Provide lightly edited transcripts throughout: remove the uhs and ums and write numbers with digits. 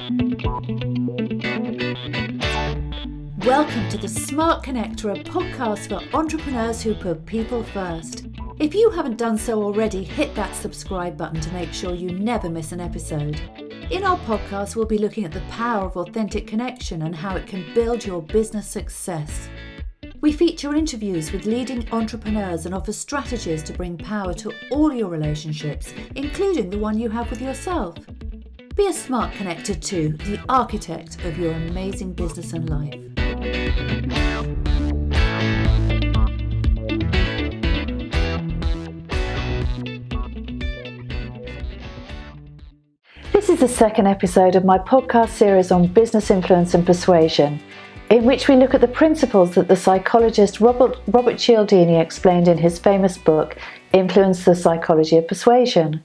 Welcome to the Smart Connector, a podcast for entrepreneurs who put people first. If you haven't done so already, hit that subscribe button to make sure you never miss an episode. In our podcast, we'll be looking at the power of authentic connection and how it can build your business success. We feature interviews with leading entrepreneurs and offer strategies to bring power to all your relationships, including the one you have with yourself. Be a smart connector too, the architect of your amazing business and life. This is the second episode of my podcast series on business influence and persuasion, in which we look at the principles that the psychologist Robert Cialdini explained in his famous book, Influence, the Psychology of Persuasion.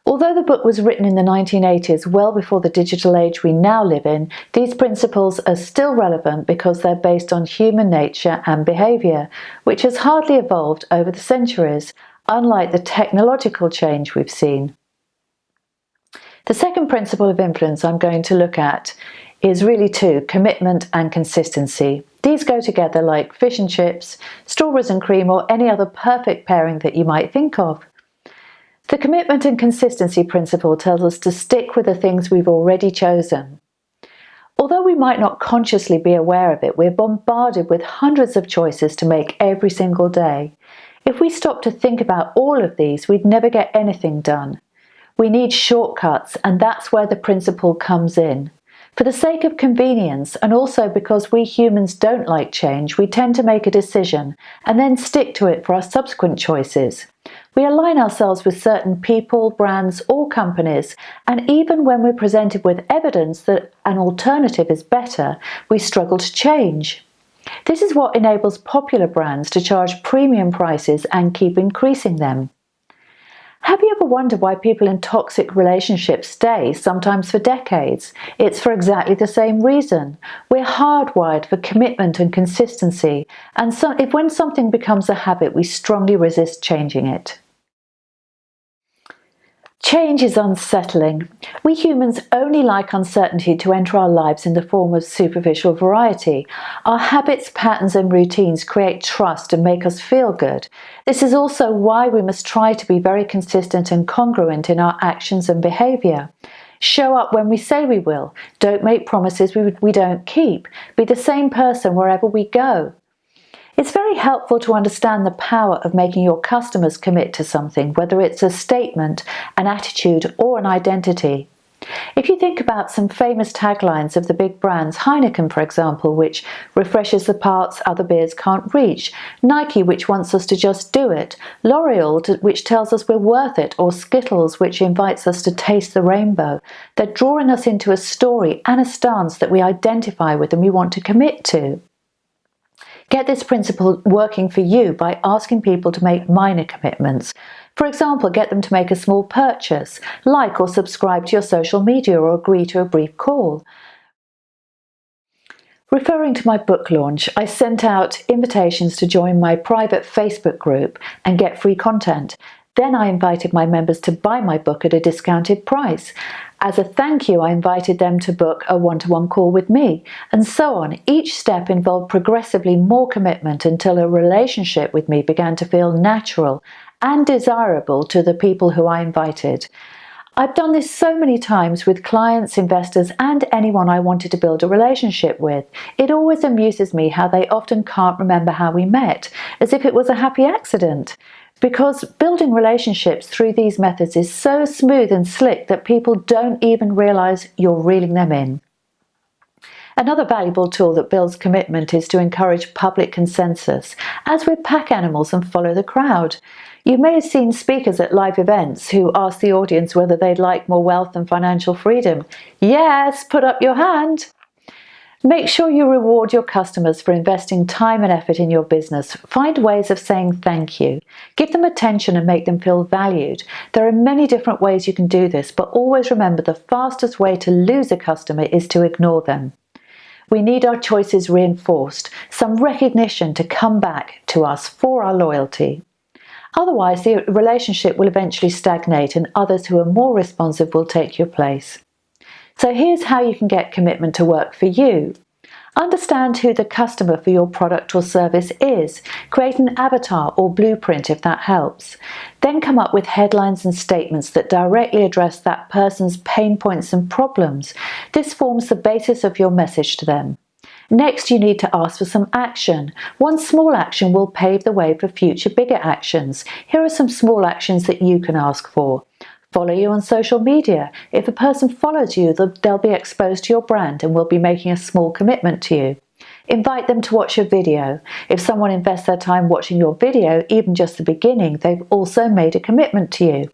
Although the book was written in the 1980s, well before the digital age we now live in, these principles are still relevant because they're based on human nature and behaviour, which has hardly evolved over the centuries, unlike the technological change we've seen. The second principle of influence I'm going to look at is really two: commitment and consistency. These go together like fish and chips, strawberries and cream, or any other perfect pairing that you might think of. The commitment and consistency principle tells us to stick with the things we've already chosen. Although we might not consciously be aware of it, we're bombarded with hundreds of choices to make every single day. If we stop to think about all of these, we'd never get anything done. We need shortcuts, and that's where the principle comes in. For the sake of convenience, and also because we humans don't like change, we tend to make a decision and then stick to it for our subsequent choices. We align ourselves with certain people, brands, or companies, and even when we're presented with evidence that an alternative is better, we struggle to change. This is what enables popular brands to charge premium prices and keep increasing them. Have you ever wondered why people in toxic relationships stay, sometimes for decades? It's for exactly the same reason. We're hardwired for commitment and consistency, and when something becomes a habit, we strongly resist changing it. Change is unsettling. We humans only like uncertainty to enter our lives in the form of superficial variety. Our habits, patterns, and routines create trust and make us feel good. This is also why we must try to be very consistent and congruent in our actions and behavior. Show up when we say we will. Don't make promises we don't keep. Be the same person wherever we go. It's very helpful to understand the power of making your customers commit to something, whether it's a statement, an attitude, or an identity. If you think about some famous taglines of the big brands, Heineken, for example, which refreshes the parts other beers can't reach, Nike, which wants us to just do it, L'Oreal, which tells us we're worth it, or Skittles, which invites us to taste the rainbow, they're drawing us into a story and a stance that we identify with and we want to commit to. Get this principle working for you by asking people to make minor commitments. For example, get them to make a small purchase, like or subscribe to your social media, or agree to a brief call. Referring to my book launch, I sent out invitations to join my private Facebook group and get free content. Then I invited my members to buy my book at a discounted price. As a thank you, I invited them to book a one-to-one call with me, and so on. Each step involved progressively more commitment until a relationship with me began to feel natural and desirable to the people who I invited. I've done this so many times with clients, investors, and anyone I wanted to build a relationship with. It always amuses me how they often can't remember how we met, as if it was a happy accident. Because building relationships through these methods is so smooth and slick that people don't even realize you're reeling them in. Another valuable tool that builds commitment is to encourage public consensus, as we're pack animals and follow the crowd. You may have seen speakers at live events who ask the audience whether they'd like more wealth and financial freedom. Yes, put up your hand. Make sure you reward your customers for investing time and effort in your business. Find ways of saying thank you. Give them attention and make them feel valued. There are many different ways you can do this, but always remember the fastest way to lose a customer is to ignore them. We need our choices reinforced, some recognition to come back to us for our loyalty. Otherwise, the relationship will eventually stagnate and others who are more responsive will take your place. So here's how you can get commitment to work for you. Understand who the customer for your product or service is. Create an avatar or blueprint if that helps. Then come up with headlines and statements that directly address that person's pain points and problems. This forms the basis of your message to them. Next, you need to ask for some action. One small action will pave the way for future bigger actions. Here are some small actions that you can ask for. Follow you on social media. If a person follows you, they'll be exposed to your brand and will be making a small commitment to you. Invite them to watch your video. If someone invests their time watching your video, even just the beginning, they've also made a commitment to you.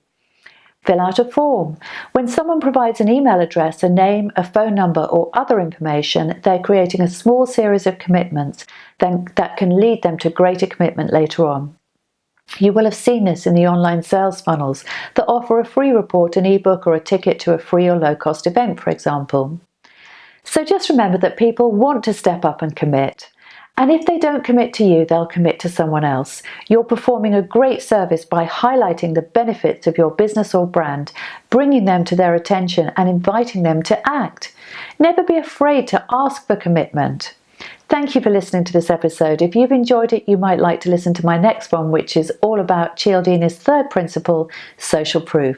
Fill out a form. When someone provides an email address, a name, a phone number, or other information, they're creating a small series of commitments that can lead them to greater commitment later on. You will have seen this in the online sales funnels that offer a free report, an ebook, or a ticket to a free or low-cost event, for example. So just remember that people want to step up and commit. And if they don't commit to you, they'll commit to someone else. You're performing a great service by highlighting the benefits of your business or brand, bringing them to their attention and inviting them to act. Never be afraid to ask for commitment. Thank you for listening to this episode. If you've enjoyed it, you might like to listen to my next one, which is all about Cialdini's third principle, social proof.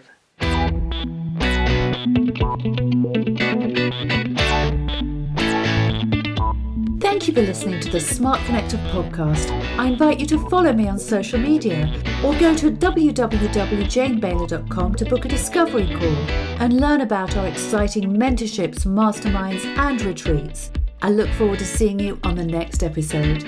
Thank you for listening to the Smart Connector podcast. I invite you to follow me on social media or go to www.janebayler.com to book a discovery call and learn about our exciting mentorships, masterminds and retreats. I look forward to seeing you on the next episode.